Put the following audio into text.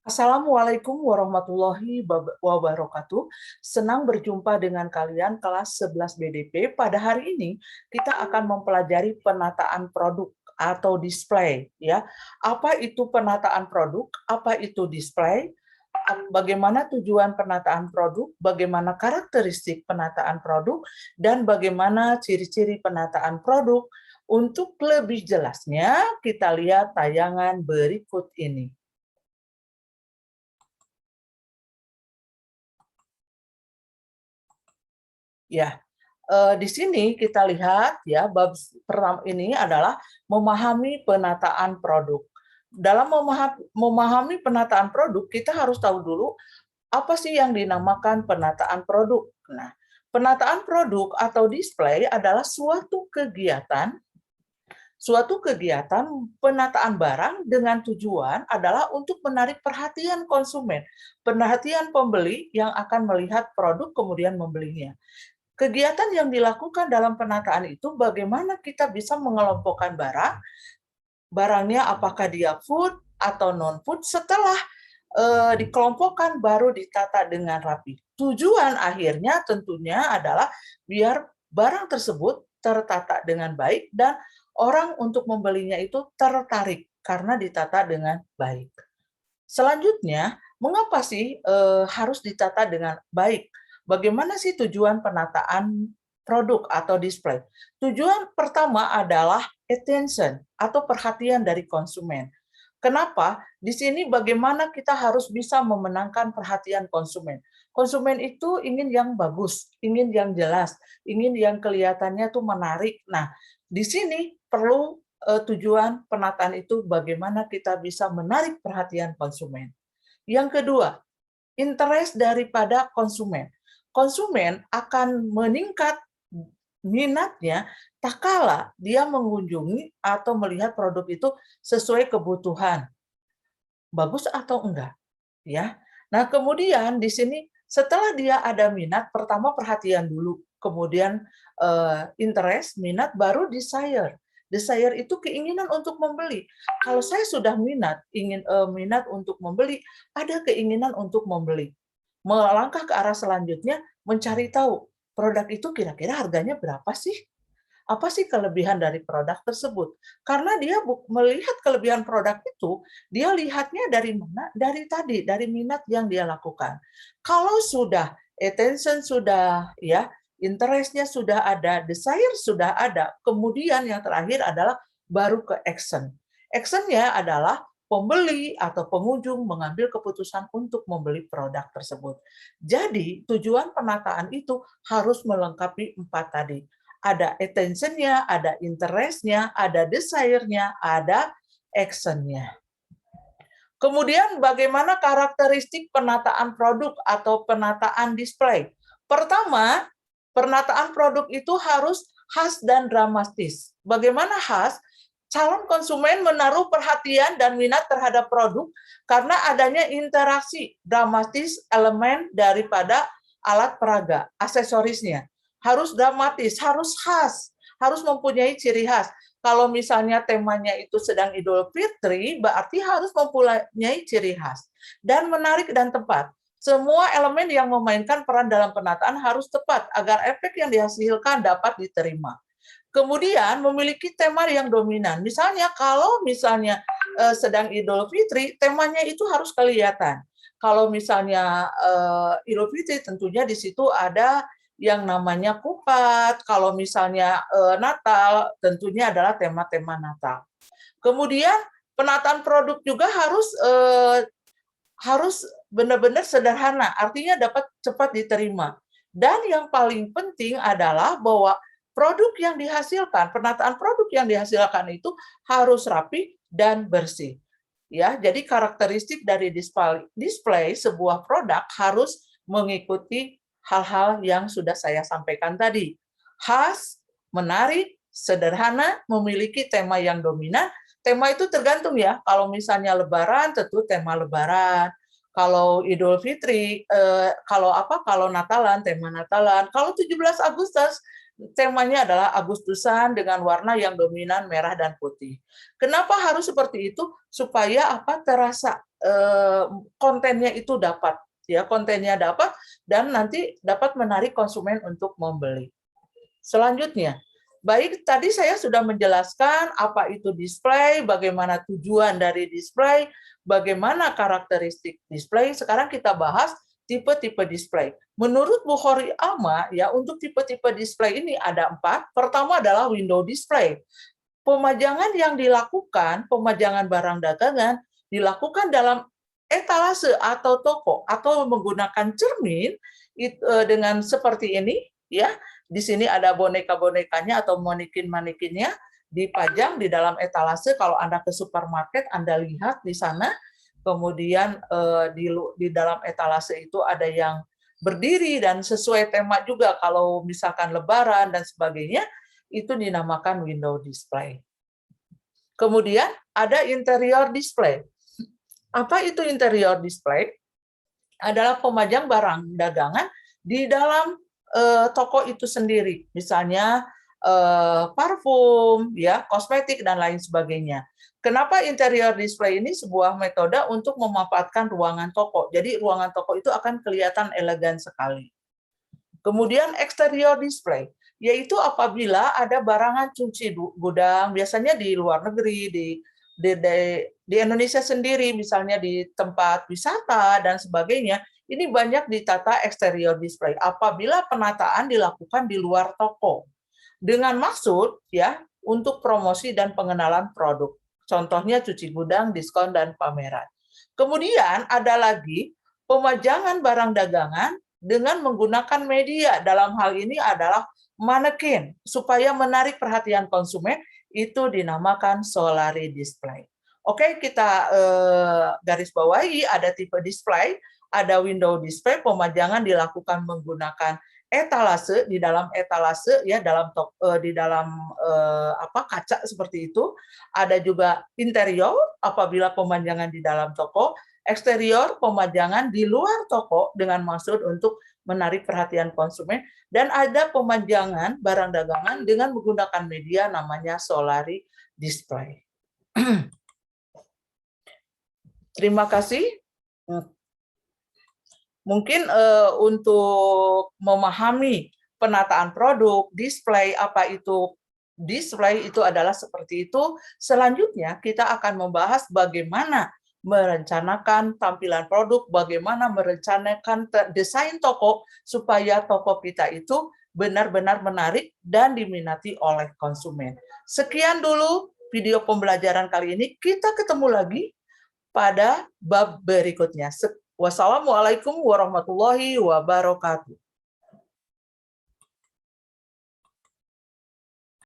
Assalamualaikum warahmatullahi wabarakatuh. Senang berjumpa dengan kalian kelas 11 BDP. Pada hari ini kita akan mempelajari penataan produk atau display ya. Apa itu penataan produk? Apa itu display? Bagaimana tujuan penataan produk, bagaimana karakteristik penataan produk, dan bagaimana ciri-ciri penataan produk. Untuk lebih jelasnya, kita lihat tayangan berikut ini. Ya, di sini kita lihat ya, bab pertama ini adalah memahami penataan produk. Dalam memahami penataan produk, kita harus tahu dulu apa sih yang dinamakan penataan produk. Nah, penataan produk atau display adalah suatu kegiatan penataan barang dengan tujuan adalah untuk menarik perhatian konsumen, perhatian pembeli yang akan melihat produk kemudian membelinya. Kegiatan yang dilakukan dalam penataan itu bagaimana kita bisa mengelompokkan barangnya apakah dia food atau non-food, setelah dikelompokkan baru ditata dengan rapi. Tujuan akhirnya tentunya adalah biar barang tersebut tertata dengan baik dan orang untuk membelinya itu tertarik karena ditata dengan baik. Selanjutnya, mengapa sih harus ditata dengan baik? Bagaimana sih tujuan penataan produk atau display? Tujuan pertama adalah attention atau perhatian dari konsumen. Kenapa? Di sini bagaimana kita harus bisa memenangkan perhatian konsumen. Konsumen itu ingin yang bagus, ingin yang jelas, ingin yang kelihatannya tuh menarik. Nah, di sini perlu tujuan penataan itu bagaimana kita bisa menarik perhatian konsumen. Yang kedua, interest daripada konsumen. Konsumen akan meningkat minatnya tak kala dia mengunjungi atau melihat produk itu sesuai kebutuhan. Bagus atau enggak, ya. Nah, kemudian di sini setelah dia ada minat, pertama perhatian dulu, kemudian interest, minat, baru desire. Desire itu keinginan untuk membeli. Kalau saya sudah minat untuk membeli, ada keinginan untuk membeli. Melangkah ke arah selanjutnya, mencari tahu produk itu kira-kira harganya berapa sih? Apa sih kelebihan dari produk tersebut? Karena dia melihat kelebihan produk itu, dia lihatnya dari mana? Dari minat yang dia lakukan. Kalau sudah attention sudah ya, interest-nya sudah ada, desire sudah ada, kemudian yang terakhir adalah baru ke action. Action-nya adalah pembeli atau pengunjung mengambil keputusan untuk membeli produk tersebut. Jadi, tujuan penataan itu harus melengkapi 4 tadi. Ada attention-nya, ada interest-nya, ada desire-nya, ada action-nya. Kemudian bagaimana karakteristik penataan produk atau penataan display? Pertama, penataan produk itu harus khas dan dramatis. Bagaimana khas? Calon konsumen menaruh perhatian dan minat terhadap produk karena adanya interaksi dramatis elemen daripada alat peraga, aksesorisnya. Harus dramatis, harus khas, harus mempunyai ciri khas. Kalau misalnya temanya itu sedang Idul Fitri, berarti harus mempunyai ciri khas dan menarik dan tepat. Semua elemen yang memainkan peran dalam penataan harus tepat agar efek yang dihasilkan dapat diterima. Kemudian memiliki tema yang dominan. Misalnya kalau sedang Idul Fitri, temanya itu harus kelihatan. Kalau misalnya Idul Fitri, tentunya di situ ada yang namanya kupat. Kalau misalnya Natal, tentunya adalah tema-tema Natal. Kemudian penataan produk juga harus benar-benar sederhana, artinya dapat cepat diterima. Dan yang paling penting adalah bahwa penataan produk yang dihasilkan itu harus rapi dan bersih. Ya, jadi karakteristik dari display sebuah produk harus mengikuti hal-hal yang sudah saya sampaikan tadi. Khas, menarik, sederhana, memiliki tema yang dominan. Tema itu tergantung ya. Kalau misalnya Lebaran, tentu tema Lebaran. Kalau Idul Fitri, kalau Natalan, tema Natalan. Kalau 17 Agustus, Temanya adalah Agustusan dengan warna yang dominan merah dan putih. Kenapa harus seperti itu? Supaya apa terasa kontennya itu dapat, ya kontennya dapat dan nanti dapat menarik konsumen untuk membeli. Selanjutnya, baik tadi saya sudah menjelaskan apa itu display, bagaimana tujuan dari display, bagaimana karakteristik display. Sekarang kita bahas tipe-tipe display. Menurut Bu Khori Alma, ya untuk tipe-tipe display ini ada 4. Pertama adalah window display. Pemajangan yang dilakukan, pemajangan barang dagangan dilakukan dalam etalase atau toko atau menggunakan cermin dengan seperti ini, ya. Di sini ada boneka-bonekanya atau manekin-manekinnya dipajang di dalam etalase. Kalau Anda ke supermarket, Anda lihat di sana. Kemudian di dalam etalase itu ada yang berdiri dan sesuai tema juga. Kalau misalkan Lebaran dan sebagainya, itu dinamakan window display. Kemudian ada interior display. Apa itu interior display? Adalah pemajang barang dagangan di dalam toko itu sendiri. Misalnya parfum, ya, kosmetik dan lain sebagainya. Kenapa interior display ini sebuah metode untuk memanfaatkan ruangan toko. Jadi ruangan toko itu akan kelihatan elegan sekali. Kemudian exterior display, yaitu apabila ada barangan cuci gudang, biasanya di luar negeri, di Indonesia sendiri, misalnya di tempat wisata dan sebagainya, ini banyak ditata exterior display. Apabila penataan dilakukan di luar toko, dengan maksud ya untuk promosi dan pengenalan produk. Contohnya cuci gudang, diskon, dan pameran. Kemudian ada lagi pemajangan barang dagangan dengan menggunakan media. Dalam hal ini adalah manekin. Supaya menarik perhatian konsumen, itu dinamakan solari display. Oke, kita garis bawahi ada tipe display, ada window display, pemajangan dilakukan menggunakan etalase, di dalam etalase ya di dalam kaca seperti itu. Ada juga interior apabila pemajangan di dalam toko, eksterior pemajangan di luar toko dengan maksud untuk menarik perhatian konsumen, dan ada pemajangan barang dagangan dengan menggunakan media namanya solari display. Terima kasih. Mungkin untuk memahami penataan produk, display, apa itu display itu adalah seperti itu. Selanjutnya kita akan membahas bagaimana merencanakan tampilan produk, bagaimana merencanakan desain toko supaya toko kita itu benar-benar menarik dan diminati oleh konsumen. Sekian dulu video pembelajaran kali ini. Kita ketemu lagi pada bab berikutnya. Wassalamualaikum warahmatullahi wabarakatuh.